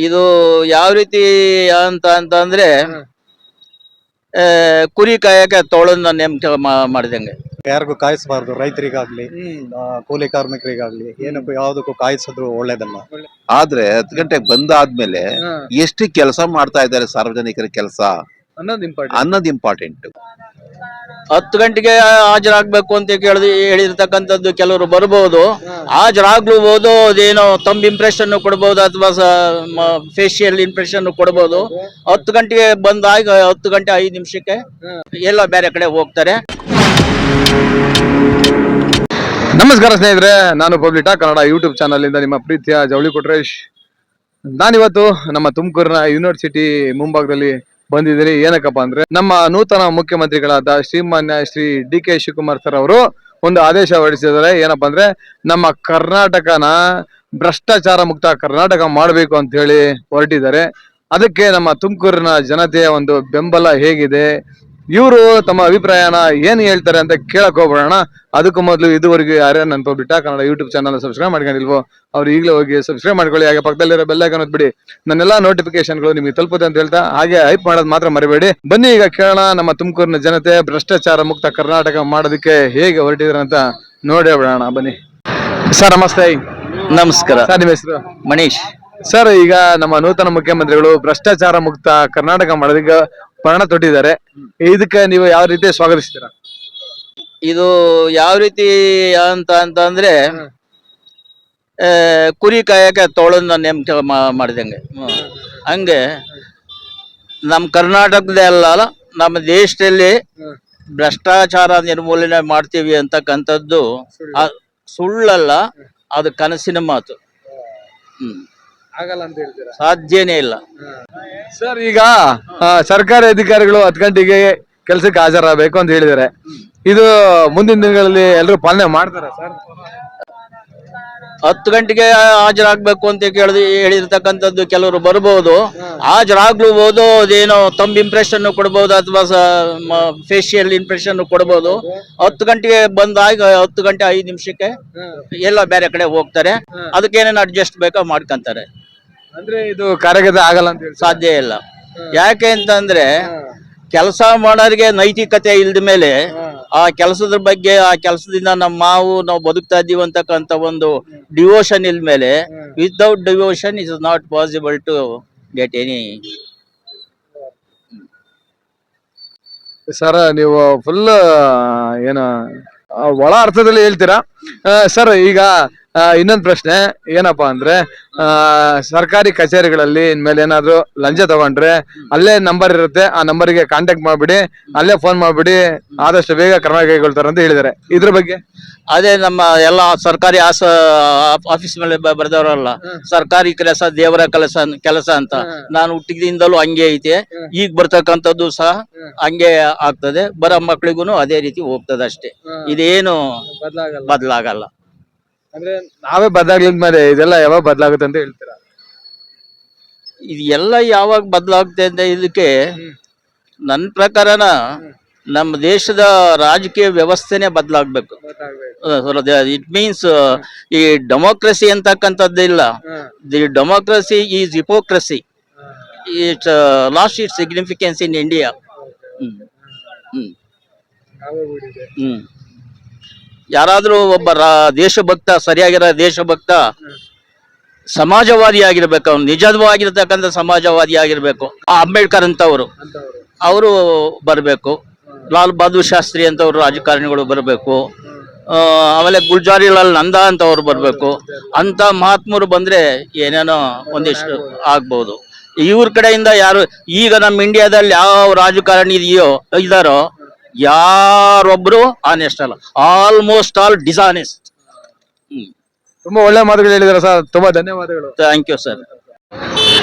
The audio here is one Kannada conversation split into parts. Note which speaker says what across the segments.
Speaker 1: ಇದು ಯಾವ ರೀತಿ ಅಂತಂದ್ರೆ ಕುರಿ ಕಾಯಕ್ಕೆ ತೋಳನ್ನ ನೇಮಕ ಮಾಡಿದಂಗೆ.
Speaker 2: ಯಾರಿಗೂ ಕಾಯಿಸಬಾರ್ದು, ರೈತರಿಗಾಗ್ಲಿ ಕೂಲಿ ಕಾರ್ಮಿಕರಿಗಾಗ್ಲಿ ಏನಕ್ಕೂ ಯಾವ್ದಕ್ಕೂ ಕಾಯಿಸೋದು ಒಳ್ಳೇದಲ್ಲ.
Speaker 3: ಆದ್ರೆ 10 ಗಂಟೆಗೆ ಬಂದಾದ್ಮೇಲೆ ಎಷ್ಟು ಕೆಲಸ ಮಾಡ್ತಾ ಇದ್ದಾರೆ ಸಾರ್ವಜನಿಕರ ಕೆಲಸ ಅನ್ನೋದು ಇಂಪಾರ್ಟೆಂಟ್.
Speaker 1: 10 ಗಂಟೆಗೆ ಹಾಜರಾಗ್ಬೇಕು ಅಂತ ಹೇಳಿರ್ತಕ್ಕಂಥದ್ದು ಕೆಲವರು ಬರ್ಬೋದು, ಹಾಜರಾಗ್ಲೂಬಹುದು. ಅದೇನೋ ತಮ್ಮ ಇಂಪ್ರೆಷನ್ ಕೊಡ್ಬೋದು ಅಥವಾ ಫೇಶಿಯಲ್ ಇಂಪ್ರೆಷನ್ ಕೊಡ್ಬೋದು. 10 ಗಂಟೆಗೆ ಬಂದಾಗ 10 ಗಂಟೆ 5 ನಿಮಿಷಕ್ಕೆ ಎಲ್ಲ ಬೇರೆ ಕಡೆ ಹೋಗ್ತಾರೆ.
Speaker 4: ನಮಸ್ಕಾರ ಸ್ನೇಹಿತರೆ, ನಾನು ಪಬ್ಲಿಟಾ ಕನ್ನಡ ಯೂಟ್ಯೂಬ್ ಚಾನಲ್ ಇಂದ ನಿಮ್ಮ ಪ್ರೀತಿಯ ಜವಳಿ ಕೊಟ್ರೇಶ್. ನಾನಿವತ್ತು ನಮ್ಮ ತುಮಕೂರಿನ ಯೂನಿವರ್ಸಿಟಿ ಮುಂಭಾಗದಲ್ಲಿ ಬಂದಿದ್ದೀನಿ. ಏನಕ್ಕಪ್ಪ ಅಂದ್ರೆ ನಮ್ಮ ನೂತನ ಮುಖ್ಯಮಂತ್ರಿಗಳಾದ ಶ್ರೀಮಾನ್ಯ ಶ್ರೀ DK ಶಿವಕುಮಾರ್ ಸರ್ ಅವರು ಒಂದು ಆದೇಶ ಹೊರಡಿಸಿದ್ದಾರೆ. ಏನಪ್ಪಾ ಅಂದ್ರೆ ನಮ್ಮ ಕರ್ನಾಟಕನ ಭ್ರಷ್ಟಾಚಾರ ಮುಕ್ತ ಕರ್ನಾಟಕ ಮಾಡಬೇಕು ಅಂತ ಹೇಳಿ ಹೊರಟಿದ್ದಾರೆ. ಅದಕ್ಕೆ ನಮ್ಮ ತುಮಕೂರಿನ ಜನತೆಯ ಒಂದು ಬೆಂಬಲ ಹೇಗಿದೆ, ಇವರು ತಮ್ಮ ಅಭಿಪ್ರಾಯನ ಏನ್ ಹೇಳ್ತಾರೆ ಅಂತ ಕೇಳಕ್ ಹೋಗ್ಬಿಡೋಣ. ಅದಕ್ಕೂ ಮೊದಲು ಇದುವರೆಗೂ ಯಾರೇ ನನ್ನ ಪಬ್ಲಿಟಾ ಕನ್ನಡ ಯೂಟ್ಯೂಬ್ ಚಾನಲ್ ಸಬ್ಸ್ಕ್ರೈಬ್ ಮಾಡ್ಕೊಂಡಿಲ್ವೋ ಅವ್ರು ಈಗಲೇ ಹೋಗಿ ಸಬ್ಸ್ಕ್ರೈಬ್ ಮಾಡ್ಕೊಳ್ಳಿ. ಹಾಗೆ ಪಕ್ಕದಲ್ಲಿರೋ ಬೆಲ್ ಐಕಾನ್ ಒತ್ಬಿಡಿ, ನನ್ನೆಲ್ಲಾ ನೋಟಿಫಿಕೇಶನ್ಗಳು ನಿಮಗೆ ತಲುಪುತ್ತೆ ಅಂತ ಹೇಳ್ತಾ ಹಾಗೆ ಹೈಪ್ ಮಾಡೋದು ಮಾತ್ರ ಮರಿಬೇಡಿ. ಬನ್ನಿ ಈಗ ಕೇಳೋಣ ನಮ್ಮ ತುಮಕೂರಿನ ಜನತೆ ಭ್ರಷ್ಟಾಚಾರ ಮುಕ್ತ ಕರ್ನಾಟಕ ಮಾಡೋದಕ್ಕೆ ಹೇಗೆ ಹೊರಟಿದ್ರು ಅಂತ ನೋಡೇ ಬಿಡೋಣ. ಬನ್ನಿ ಸರ್. ನಮಸ್ತೆ.
Speaker 1: ನಮಸ್ಕಾರ
Speaker 4: ಸರ್, ನಿಮ್ಮ ಹೆಸರು?
Speaker 1: ಮನೀಶ್
Speaker 4: ಸರ್, ಈಗ ನಮ್ಮ ನೂತನ ಮುಖ್ಯಮಂತ್ರಿಗಳು ಭ್ರಷ್ಟಾಚಾರ ಮುಕ್ತ ಕರ್ನಾಟಕ ಮಾಡೋದಕ್ಕೆ ಪಣ ತೊಟ್ಟಿದ್ದಾರೆ. ಇದಕ್ಕೆ ನೀವು ಯಾವ ರೀತಿ ಸ್ವಾಗತಿಸ್ತೀರಾ?
Speaker 1: ಇದು ಯಾವ ರೀತಿ ಅಂತಂದ್ರೆ ಕುರಿ ಕಾಯಕ್ಕೆ ತೋಳನ್ನ ನೇಮಕ ಮಾಡಿದಂಗೆ. ಹಂಗೆ ನಮ್ಮ ಕರ್ನಾಟಕದೇ ಅಲ್ಲ, ನಮ್ಮ ದೇಶದಲ್ಲಿ ಭ್ರಷ್ಟಾಚಾರ ನಿರ್ಮೂಲನೆ ಮಾಡ್ತೀವಿ ಅಂತಕ್ಕಂಥದ್ದು ಸುಳ್ಳಲ್ಲ, ಅದು ಕನಸಿನ ಮಾತು.
Speaker 4: ಆಗಲ್ಲ ಅಂತ ಹೇಳ್ತೀರಾ?
Speaker 1: ಸಾಧ್ಯನೇ ಇಲ್ಲ
Speaker 4: ಸರ್. ಈಗ ಸರ್ಕಾರಿ ಅಧಿಕಾರಿಗಳು 10 ಗಂಟೆಗೆ ಕೆಲಸಕ್ಕೆ ಹಾಜರಾಗಬೇಕು ಅಂತ ಹೇಳಿದ್ದಾರೆ. ಇದು ಮುಂದಿನ ದಿನಗಳಲ್ಲಿ ಎಲ್ಲರೂ ಪಾಲನೆ ಮಾಡ್ತಾರ ಸರ್?
Speaker 1: 10 ಗಂಟೆಗೆ ಹಾಜರಾಗ್ಬೇಕು ಅಂತ ಹೇಳಿರ್ತಕ್ಕಂಥದ್ದು ಕೆಲವರು ಬರ್ಬೋದು, ಹಾಜರಾಗ್ಲೂಬಹುದು. ಅದೇನೋ ತಮ್ಮ ಇಂಪ್ರೆಷನ್ ಕೊಡ್ಬೋದು ಅಥವಾ ಫೇಶಿಯಲ್ ಇಂಪ್ರೆಷನ್ ಕೊಡ್ಬೋದು. 10 ಗಂಟೆಗೆ ಬಂದಾಗ 10 ಗಂಟೆ 5 ನಿಮಿಷಕ್ಕೆ ಎಲ್ಲ ಬೇರೆ ಕಡೆ ಹೋಗ್ತಾರೆ. ಅದಕ್ಕೇನೇನು ಅಡ್ಜಸ್ಟ್ ಬೇಕೋ ಮಾಡ್ಕೊಂತಾರೆ.
Speaker 4: ಅಂದ್ರೆ ಇದು ಕಾರ್ಯಗತ ಆಗಲ್ಲ ಅಂತ ಹೇಳಿ?
Speaker 1: ಸಾಧ್ಯ ಇಲ್ಲ. ಯಾಕೆ ಅಂತಂದ್ರೆ ಕೆಲಸ ಮಾಡೋರಿಗೆ ನೈತಿಕತೆ ಇಲ್ದ ಮೇಲೆ ಆ ಕೆಲಸದ ಬಗ್ಗೆ, ಆ ಕೆಲಸದಿಂದ ನಾವು ಬದುಕ್ತಾ ಇದ್ದೀವಿ ಅಂತಕ್ಕಂಥ ಒಂದು ಡಿವೋಷನ್ ಇಲ್ದ ಮೇಲೆ, without devotion it is not possible to get any.
Speaker 4: Sir, ನೀವು ಫುಲ್ ಏನು ಒಳ ಅರ್ಥದಲ್ಲಿ ಹೇಳ್ತೀರಾ ಸರ್. ಈಗ ಇನ್ನೊಂದು ಪ್ರಶ್ನೆ ಏನಪ್ಪಾ ಅಂದ್ರೆ, ಸರ್ಕಾರಿ ಕಚೇರಿಗಳಲ್ಲಿ ಇನ್ಮೇಲೆ ಏನಾದ್ರು ಲಂಚ ತಗೊಂಡ್ರೆ ಅಲ್ಲೇ ನಂಬರ್ ಇರುತ್ತೆ, ಆ ನಂಬರ್ಗೆ ಕಾಂಟ್ಯಾಕ್ಟ್ ಮಾಡ್ಬಿಡಿ, ಅಲ್ಲೇ ಫೋನ್ ಮಾಡ್ಬಿಡಿ, ಆದಷ್ಟು ಬೇಗ ಕ್ರಮ ಕೈಗೊಳ್ತಾರೆ ಅಂತ ಹೇಳಿದ್ದಾರೆ. ಇದ್ರ ಬಗ್ಗೆ?
Speaker 1: ಅದೇ ನಮ್ಮ ಎಲ್ಲ ಸರ್ಕಾರಿ ಆಫೀಸ್ ಮೇಲೆ ಬರ್ದವ್ರಲ್ಲ, ಸರ್ಕಾರಿ ಕೆಲಸ ದೇವರ ಕೆಲಸ ಅಂತ. ನಾನು ಹುಟ್ಟಿದಿಂದಲೂ ಹಂಗೆ ಐತೆ, ಈಗ ಬರ್ತಕ್ಕಂಥದ್ದು ಸಹ ಹಂಗೆ ಆಗ್ತದೆ. ಬರೋ ಮಕ್ಳಿಗೂ ಅದೇ ರೀತಿ ಹೋಗ್ತದೆ ಅಷ್ಟೇ. ಇದೇನು ಬದಲಾಗಲ್ಲ.
Speaker 4: ಅಂದ್ರೆ ನಾವೇ ಬದಲಾಗ್ಲಿದ ಮೇಲೆ ಇದೆಲ್ಲ ಯಾವಾಗ ಬದಲಾಗುತ್ತೆ ಅಂತ ಹೇಳ್ತೀರಾ?
Speaker 1: ಇದು ಎಲ್ಲ ಯಾವಾಗ ಬದಲಾಗುತ್ತೆ ಅಂತ ಇದಕ್ಕೆ ನನ್ನ ಪ್ರಕಾರನ ನಮ್ಮ ದೇಶದ ರಾಜಕೀಯ ವ್ಯವಸ್ಥೆನೆ ಬದಲಾಗಬೇಕು. ಇಟ್ ಮೀನ್ಸ್ ಈ ಡೆಮೋಕ್ರಸಿ ಅಂತಕ್ಕಂಥದ್ದಿಲ್ಲ. The democracy is hypocrisy. It's lost its significance in India. ಯಾರಾದ್ರೂ ಒಬ್ಬ ದೇಶಭಕ್ತ, ಸರಿಯಾಗಿರೋ ದೇಶಭಕ್ತ, ಸಮಾಜವಾದಿ ಆಗಿರ್ಬೇಕು, ಅವ್ನು ನಿಜವಾಗಿರ್ತಕ್ಕಂಥ ಸಮಾಜವಾದಿ ಆಗಿರ್ಬೇಕು. ಅಂಬೇಡ್ಕರ್ ಅಂತವ್ರು ಅವರು ಬರಬೇಕು. ಲಾಲ್ ಬಹದ್ದೂರ್ ಶಾಸ್ತ್ರಿ ಅಂತವ್ರು ರಾಜಕಾರಣಿಗಳು ಬರಬೇಕು. ಆಮೇಲೆ ಗುಲ್ಜಾರಿಲಾಲ್ ನಂದಾ ಅಂತವ್ರು ಬರಬೇಕು. ಅಂತ ಮಹಾತ್ಮರು ಬಂದ್ರೆ ಏನೇನೋ ಒಂದಿಷ್ಟು ಆಗ್ಬಹುದು. ಇವ್ರ ಕಡೆಯಿಂದ ಯಾರು ಈಗ ನಮ್ಮ ಇಂಡಿಯಾದಲ್ಲಿ ಯಾವ ರಾಜಕಾರಣಿ ಇದಾರೋ ಯಾರೊಬ್ರು ಆನೆಸ್ಟ್ ಅಲ್ಲ, ಆಲ್ಮೋಸ್ಟ್ ಆಲ್ ಡಿಸಾನೆಸ್ಟ್.
Speaker 4: ತುಂಬಾ ಒಳ್ಳೆ ಮಾತುಗಳು ಹೇಳಿದಾರೆ ಸರ್, ತುಂಬಾ ಧನ್ಯವಾದಗಳು.
Speaker 1: Thank you sir.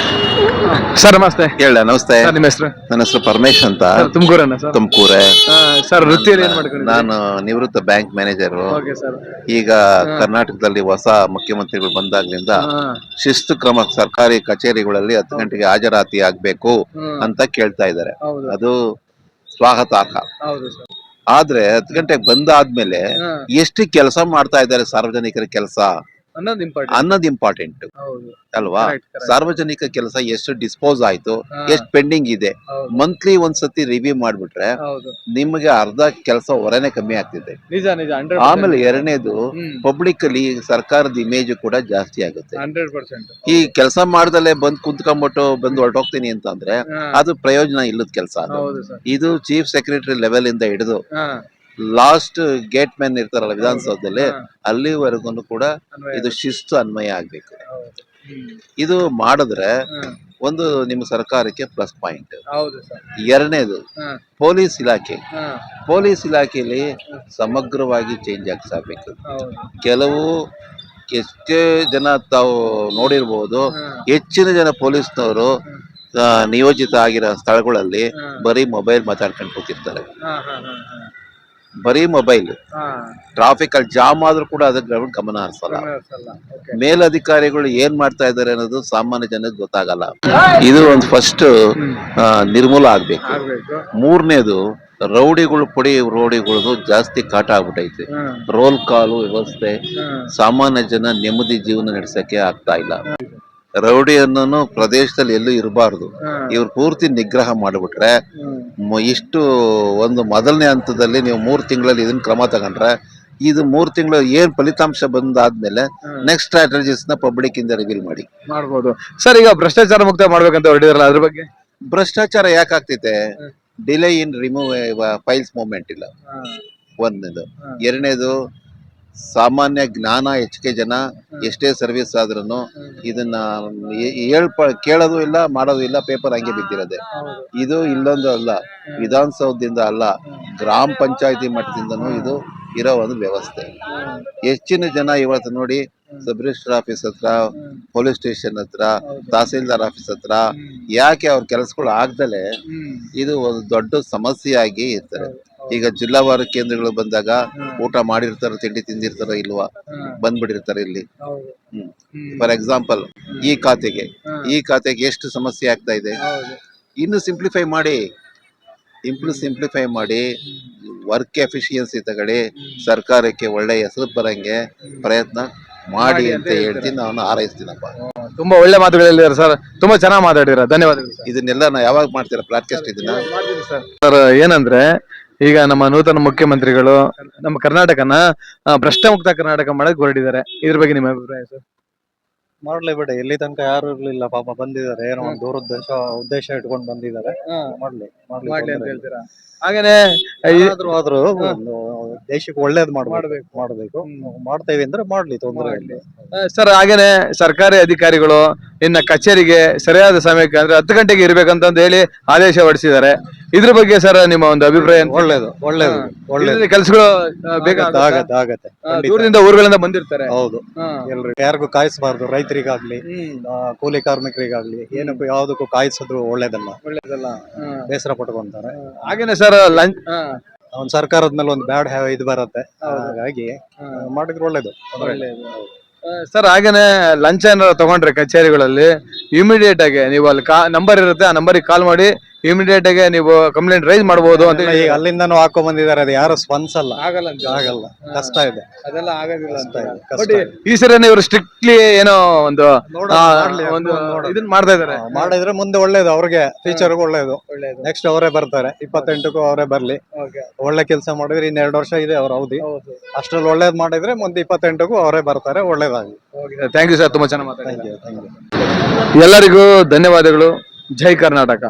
Speaker 4: ಸರ್ ನಮಸ್ತೆ.
Speaker 3: ಹೇಳ. ನಮಸ್ತೆ.
Speaker 4: ನಿಮ್ಮ ಹೆಸರು?
Speaker 3: ನನ್ನ ಹೆಸರು ಪರಮೇಶ್ ಅಂತ.
Speaker 4: ತುಮಕೂರನ್ನ ಸರ್?
Speaker 3: ತುಮಕೂರೇ
Speaker 4: ಸರ್. ವೃತ್ತಿಯಲ್ಲಿ ಏನ್ ಮಾಡ್ಕೊಂಡಿದ್ದೀರಿ?
Speaker 3: ನಾನು ನಿವೃತ್ತ ಬ್ಯಾಂಕ್ ಮ್ಯಾನೇಜರು. ಈಗ ಕರ್ನಾಟಕದಲ್ಲಿ ಹೊಸ ಮುಖ್ಯಮಂತ್ರಿಗಳು ಬಂದಾಗ್ಲಿಂದ ಶಿಸ್ತು ಕ್ರಮ ಸರ್ಕಾರಿ ಕಚೇರಿಗಳಲ್ಲಿ 10 ಗಂಟೆಗೆ ಹಾಜರಾತಿ ಆಗ್ಬೇಕು ಅಂತ ಕೇಳ್ತಾ ಇದ್ದಾರೆ. ಅದು ಸ್ವಾಗತಾರ್ಹ. ಆದ್ರೆ 10 ಗಂಟೆಗೆ ಬಂದಾದ್ಮೇಲೆ ಎಷ್ಟು ಕೆಲಸ ಮಾಡ್ತಾ ಇದ್ದಾರೆ ಸಾರ್ವಜನಿಕರ ಕೆಲಸ
Speaker 4: ಅನ್ನೋದು ಇಂಪಾರ್ಟೆಂಟ್.
Speaker 3: ಅನ್ನೋದು ಇಂಪಾರ್ಟೆಂಟ್
Speaker 4: ಹೌದು.
Speaker 3: ಅಲ್ವಾ?
Speaker 4: Correct, correct.
Speaker 3: ಸಾರ್ವಜನಿಕ ಕೆಲಸ ಎಷ್ಟು ಡಿಸ್ಪೋಸ್ ಆಯ್ತು,
Speaker 4: ಹಾ.
Speaker 3: ಎಷ್ಟು ಪೆಂಡಿಂಗ್ ಇದೆ,
Speaker 4: ಹೌದು.
Speaker 3: ಮಂತ್ಲಿ ಒಂದ್ಸತಿ ರಿವ್ಯೂ ಮಾಡ್ಬಿಟ್ರೆ
Speaker 4: ಹೌದು.
Speaker 3: ನಿಮಗೆ ಅರ್ಧ ಕೆಲಸ ಹೊರನೆ ಕಮ್ಮಿ ಆಗ್ತಿದೆ.
Speaker 4: ನಿಜ 100%.
Speaker 3: ಆಮೇಲೆ ಎರಡನೇದು
Speaker 4: ಹ್ಮ್.
Speaker 3: ಪಬ್ಲಿಕ್ ಅಲ್ಲಿ ಸರ್ಕಾರದ ಇಮೇಜ್ ಕೂಡ ಜಾಸ್ತಿ ಆಗುತ್ತೆ.
Speaker 4: 100%.
Speaker 3: ಈ ಕೆಲಸ ಮಾಡ್ದಲೆ ಬಂದ್ ಕುಂತ್ಕೊಂಡ್ಬಿಟ್ಟು ಬಂದು ಹೊರಟೋಗ್ತೀನಿ ಅಂತಂದ್ರೆ
Speaker 4: ಹಾ.
Speaker 3: ಅದು ಪ್ರಯೋಜನ ಇಲ್ಲದ ಕೆಲಸ. ಅದು
Speaker 4: ಹೌದು ಸರ್.
Speaker 3: ಇದು ಚೀಫ್ ಸೆಕ್ರೆಟರಿ ಲೆವೆಲ್ ಇಂದ ಹಿಡಿದು
Speaker 4: ಹಾ.
Speaker 3: ಲಾಸ್ಟ್ ಗೇಟ್ ಮ್ಯಾನ್ ಇರ್ತಾರಲ್ಲ ವಿಧಾನಸೌಧದಲ್ಲಿ,
Speaker 4: ಹಾ.
Speaker 3: ಅಲ್ಲಿವರೆಗೂ ಕೂಡ
Speaker 4: ಅನ್ವಯ
Speaker 3: ಇದು ಶಿಸ್ತು ಅನ್ವಯ ಆಗ್ಬೇಕು.
Speaker 4: ಹೌದು. ಹ್ಮ್.
Speaker 3: ಇದು ಮಾಡಿದ್ರೆ
Speaker 4: ಹಾ.
Speaker 3: ಒಂದು ನಿಮ್ಮ ಸರ್ಕಾರಕ್ಕೆ ಪ್ಲಸ್ ಪಾಯಿಂಟ್.
Speaker 4: ಹೌದು ಸರ್.
Speaker 3: ಎರಡನೇದು
Speaker 4: ಹಾ.
Speaker 3: ಪೊಲೀಸ್ ಇಲಾಖೆ.
Speaker 4: ಹಾ.
Speaker 3: ಪೊಲೀಸ್ ಇಲಾಖೆಯಲ್ಲಿ ಸಮಗ್ರವಾಗಿ ಚೇಂಜ್ ಆಗ್ಸಾಗಬೇಕು.
Speaker 4: ಹೌದು.
Speaker 3: ಕೆಲವು ಎಷ್ಟೇ ಜನ ತಾವು ನೋಡಿರ್ಬೋದು,
Speaker 4: ಹಾ.
Speaker 3: ಹೆಚ್ಚಿನ ಜನ ಪೊಲೀಸ್ನವರು ನಿಯೋಜಿತ ಆಗಿರೋ ಸ್ಥಳಗಳಲ್ಲಿ
Speaker 4: ಹಾ.
Speaker 3: ಬರೀ ಮೊಬೈಲ್ ಮಾತಾಡ್ಕೊಂಡು ಕೂತಿರ್ತಾರೆ.
Speaker 4: ಹಾ. ಹಾ. ಹಾ.
Speaker 3: ಬರೀ ಮೊಬೈಲ್.
Speaker 4: ಹಾ.
Speaker 3: ಟ್ರಾಫಿಕ್ ಅಲ್ಲಿ ಜಾಮ್ ಆದ್ರೂ ಕೂಡ ಅದಕ್ಕೆ ಗಮನ ಹರಿಸಲ್ಲ.
Speaker 4: ಗಮನಿಸಲ್ಲ. Okay.
Speaker 3: ಮೇಲಧಿಕಾರಿಗಳು ಏನ್ ಮಾಡ್ತಾ ಇದಾರೆ ಅನ್ನೋದು ಸಾಮಾನ್ಯ ಜನಕ್ಕೆ ಗೊತ್ತಾಗಲ್ಲ. ಇದು ಒಂದು ಫಸ್ಟ್ ನಿರ್ಮೂಲ ಆಗ್ಬೇಕು.
Speaker 4: ಆಗ್ಬೇಕು.
Speaker 3: ಮೂರನೇದು ರೌಡಿಗಳು ಪುಡಿ ರೌಡಿಗಳದು ಜಾಸ್ತಿ ಕಾಟ ಆಗ್ಬಿಟ್ಟೈತೆ.
Speaker 4: ಹಾ.
Speaker 3: ರೋಲ್ ಕಾಲು ವ್ಯವಸ್ಥೆ
Speaker 4: ಹಾ.
Speaker 3: ಸಾಮಾನ್ಯ ಜನ ನೆಮ್ಮದಿ ಜೀವನ ನಡೆಸಕ್ಕೆ ಆಗ್ತಾ ಇಲ್ಲ. ರೌಡಿ ಅನ್ನೋನು ಪ್ರದೇಶದಲ್ಲಿ ಎಲ್ಲೂ ಇರಬಾರ್ದು.
Speaker 4: ಹಾ.
Speaker 3: ಇವ್ರು ಪೂರ್ತಿ ನಿಗ್ರಹ ಮಾಡಿಬಿಟ್ರೆ
Speaker 4: ಹ್ಮ್.
Speaker 3: ಇಷ್ಟು ಒಂದು ಮೊದಲನೇ ಹಂತದಲ್ಲಿ ನೀವು 3 ತಿಂಗಳಲ್ಲಿ ಇದನ್ನ ಕ್ರಮ ತಗೊಂಡ್ರೆ, ಇದು 3 ತಿಂಗಳು ಏನ್ ಫಲಿತಾಂಶ ಬಂದಾದ್ಮೇಲೆ ನೆಕ್ಸ್ಟ್ ಸ್ಟ್ರಾಟಜೀಸ್ ನ ಪಬ್ಲಿಕ್ ಇಂದ ರಿವೀಲ್ ಮಾಡಿ
Speaker 4: ಮಾಡ್ಬೋದು ಸರ್. ಈಗ ಭ್ರಷ್ಟಾಚಾರ ಮುಕ್ತ ಮಾಡ್ಬೇಕಂತ ಹೊರಟಿದ್ರಲ್ಲ, ಅದ್ರ ಬಗ್ಗೆ?
Speaker 3: ಭ್ರಷ್ಟಾಚಾರ ಯಾಕಾಗ್ತೈತೆ? Delay in remove files movement ಇಲ್ಲ,
Speaker 4: ಹಾ.
Speaker 3: ಒಂದನೇದು. ಎರಡನೇದು ಸಾಮಾನ್ಯ ಜ್ಞಾನ ಹೆಚ್ಚಿಗೆ ಜನ ಎಷ್ಟೇ ಸರ್ವಿಸ್ ಆದ್ರೂ ಇದನ್ನ ಕೇಳೋದು ಇಲ್ಲ, ಮಾಡೋದು ಇಲ್ಲ, ಪೇಪರ್ ಹಂಗೆ ಬಿದ್ದಿರೋದೆ.
Speaker 4: ಹೌದು.
Speaker 3: ಇದು ಇಲ್ಲೊಂದು ಅಲ್ಲ, ವಿಧಾನಸೌಧದಿಂದ ಅಲ್ಲ, ಗ್ರಾಮ ಪಂಚಾಯತಿ ಮಟ್ಟದಿಂದನೂ ಇದು ಇರೋ ಒಂದು ವ್ಯವಸ್ಥೆ. ಹೆಚ್ಚಿನ ಜನ ಇವತ್ತು ನೋಡಿ ಸಬ್ ರಿಜಿಸ್ಟರ್ ಆಫೀಸ್ ಹತ್ರ, ಪೊಲೀಸ್ ಸ್ಟೇಷನ್ ಹತ್ರ, ತಹಸೀಲ್ದಾರ್ ಆಫೀಸ್ ಹತ್ರ ಯಾಕೆ ಅವ್ರ ಕೆಲಸಗಳು ಆಗ್ದಲೆ ಇದು ಒಂದು ದೊಡ್ಡ ಸಮಸ್ಯೆಯಾಗಿ ಇರ್ತಾರೆ. ಈಗ ಜಿಲ್ಲಾವಾರು ಕೇಂದ್ರಗಳು ಬಂದಾಗ ಊಟ ಮಾಡಿರ್ತಾರೋ, ತಿಂಡಿ ತಿಂದಿರ್ತಾರೋ ಇಲ್ವಾ, ಬಂದ್ಬಿಟ್ಟಿರ್ತಾರೆ ಇಲ್ಲಿ. ಫಾರ್ ಎಕ್ಸಾಂಪಲ್ ಈ ಖಾತೆಗೆ ಎಷ್ಟು ಸಮಸ್ಯೆ ಆಗ್ತಾ ಇದೆ. ಇನ್ನು ಸಿಂಪ್ಲಿಫೈ ಮಾಡಿ ವರ್ಕ್ ಎಫಿಷಿಯನ್ಸಿ ತಗೊಳ್ಳಿ, ಸರ್ಕಾರಕ್ಕೆ ಒಳ್ಳೆ ಹೆಸರು ಬರಂಗೆ ಪ್ರಯತ್ನ ಮಾಡಿ ಅಂತ ಹೇಳ್ತೀನಿ. ನಾನು ಹಾರೈಸ್ತೀನಪ್ಪ.
Speaker 4: ತುಂಬಾ ಒಳ್ಳೆ ಮಾತುಗಳಿದ್ದಾರೆ ಸರ್, ತುಂಬಾ ಚೆನ್ನಾಗಿ ಮಾತಾಡಿರ, ಧನ್ಯವಾದಗಳು.
Speaker 3: ಇದನ್ನೆಲ್ಲ ನಾ ಯಾವಾಗ ಮಾಡ್ತೀರಾ ಬ್ರಾಡ್ಕಾಸ್ಟ್ ಇದನ್ನ?
Speaker 4: ಸರ್ ಏನಂದ್ರೆ, ಈಗ ನಮ್ಮ ನೂತನ ಮುಖ್ಯಮಂತ್ರಿಗಳು ನಮ್ಮ ಕರ್ನಾಟಕನ ಭ್ರಷ್ಟ ಮುಕ್ತ ಕರ್ನಾಟಕ ಮಾಡಕ್ ಹೊರಟಿದ್ದಾರೆ. ಇದ್ರ ಬಗ್ಗೆ ನಿಮ್ಮ ಅಭಿಪ್ರಾಯ ಸರ್?
Speaker 2: ಮಾಡ್ಲಿ ಬಿಡಿ, ಇಲ್ಲಿ ತನಕ ಯಾರು ಇರ್ಲಿಲ್ಲ ಪಾಪ, ಬಂದಿದ್ದಾರೆ, ಏನೋ ಒಂದು ಉದ್ದೇಶ ಇಟ್ಕೊಂಡು ಬಂದಿದ್ದಾರೆ. ಮಾಡ್ಲಿ
Speaker 4: ಮಾಡ್ಲಿ
Speaker 2: ತೊಂದ್ರೆ
Speaker 4: ಅಂತ
Speaker 2: ಇಲ್ಲ.
Speaker 4: ಹೇಳ್ತೀರಾ? ಹಾಗೇನೆ
Speaker 2: ಆದ್ರೂ ಒಂದು ದೇಶಕ್ಕೆ ಒಳ್ಳೇದ್ ಮಾಡ್ಬೇಕು. ಮಾಡ್ತೇವೆ ಅಂದ್ರೆ ಮಾಡ್ಲಿ, ತೊಂದ್ರೆ ಇಲ್ಲ.
Speaker 4: ಸರ್, ಹಾಗೇನೆ ಸರ್ಕಾರಿ ಅಧಿಕಾರಿಗಳು ಇನ್ನ ಕಚೇರಿಗೆ ಸರಿಯಾದ ಸಮಯಕ್ಕೆ ಅಂದ್ರೆ 10 ಗಂಟೆಗೆ ಇರ್ಬೇಕಂತ ಹೇಳಿ ಆದೇಶ ಹೊರಡಿಸಿದ್ದಾರೆ. ಇದ್ರ ಬಗ್ಗೆ ಸರ್ ನಿಮ್ಮ ಒಂದು ಅಭಿಪ್ರಾಯ?
Speaker 2: ಒಳ್ಳೇದು
Speaker 4: ಕೆಲಸಗಳು ಬೇಗ
Speaker 2: ಆಗತ್ತೆ.
Speaker 4: ದೂರದಿಂದ ಊರುಗಳಿಂದ ಬಂದಿರ್ತಾರೆ.
Speaker 2: ಹೌದು. ಎಲ್ರಿಗೂ ಯಾರಿಗೂ ಕಾಯಿಸಬಾರ್ದು, ರೈತರಿಗಾಗ್ಲಿ, ಕೂಲಿ ಕಾರ್ಮಿಕರಿಗಾಗ್ಲಿ, ಏನಕ್ಕೂ ಯಾವ್ದಕ್ಕೂ ಕಾಯಿಸೋದು ಒಳ್ಳೇದಲ್ಲ. ಬೇಸರ ಪಟ್ಕೊಂತಾರೆ.
Speaker 4: ಹಾಗೇನೆ ಸರ್,
Speaker 2: ಒಂದ್ ಸರ್ಕಾರದ ಮೇಲೆ ಒಂದು ಬ್ಯಾಡ್ ಇದು ಬರುತ್ತೆ. ಹಾಗಾಗಿ ಮಾಡಿದ್ರೆ ಒಳ್ಳೇದು.
Speaker 4: ಸರ್, ಹಾಗೇನೆ ಲಂಚ ಏನಾದ್ರು ತಗೊಂಡ್ರೆ ಕಚೇರಿಗಳಲ್ಲಿ ಇಮಿಡಿಯೇಟ್ ಆಗಿ ನೀವು ಅಲ್ಲಿ ನಂಬರ್ ಇರುತ್ತೆ, ಆ ನಂಬರಿಗೆ ಕಾಲ್ ಮಾಡಿ ಇಮಿಡಿಯೇಟ್ ಆಗಿ ನೀವು ಕಂಪ್ಲೇಂಟ್ ರೈಸ್ ಮಾಡಬಹುದು ಅಂತ.
Speaker 2: ಈಗ ಅಲ್ಲಿಂದಾನು ಹಾಕೋ ಬಂದಿದ್ದಾರೆ, ಅದು ಯಾರು ಸ್ಪಂದಿಸಲ್ಲ. ಆಗಲ್ಲ, ಕಷ್ಟ ಇದೆ,
Speaker 4: ಅದೆಲ್ಲ ಆಗೋದಿಲ್ಲ ಅಂತ.
Speaker 2: ಕಷ್ಟ ಇದೆ.
Speaker 4: ಈ ಸರಿ ಇವರು ಸ್ಟ್ರಿಕ್ಟ್ಲಿ ಏನೋ ಒಂದು ಇದನ್ನ ಮಾಡ್ತಾ ಇದಾರೆ.
Speaker 2: ಮಾಡಿದ್ರೆ ಮುಂದೆ ಒಳ್ಳೇದು, ಅವ್ರಿಗೆ ಫ್ಯೂಚರ್ ಒಳ್ಳೇದು. ನೆಕ್ಸ್ಟ್ ಅವರೇ ಬರ್ತಾರೆ, 28ಕ್ಕೂ ಅವರೇ ಬರ್ಲಿ. ಒಳ್ಳೆ ಕೆಲಸ ಮಾಡಿದ್ರೆ ಇನ್ 2 ವರ್ಷ ಇದೆ ಅವ್ರ ಅವಧಿ. ಅಷ್ಟ್ರಲ್ಲಿ ಒಳ್ಳೇದ್ ಮಾಡಿದ್ರೆ ಮುಂದೆ 28ಕ್ಕೂ ಅವರೇ ಬರ್ತಾರೆ. ಒಳ್ಳೇದಾಗಿ.
Speaker 4: ಥ್ಯಾಂಕ್ ಯು ಸರ್, ತುಂಬಾ ಚೆನ್ನಾಗಿ ಮಾತಾಡಿದ್ರಿ. ಎಲ್ಲರಿಗೂ ಧನ್ಯವಾದಗಳು. ಜೈ ಕರ್ನಾಟಕ.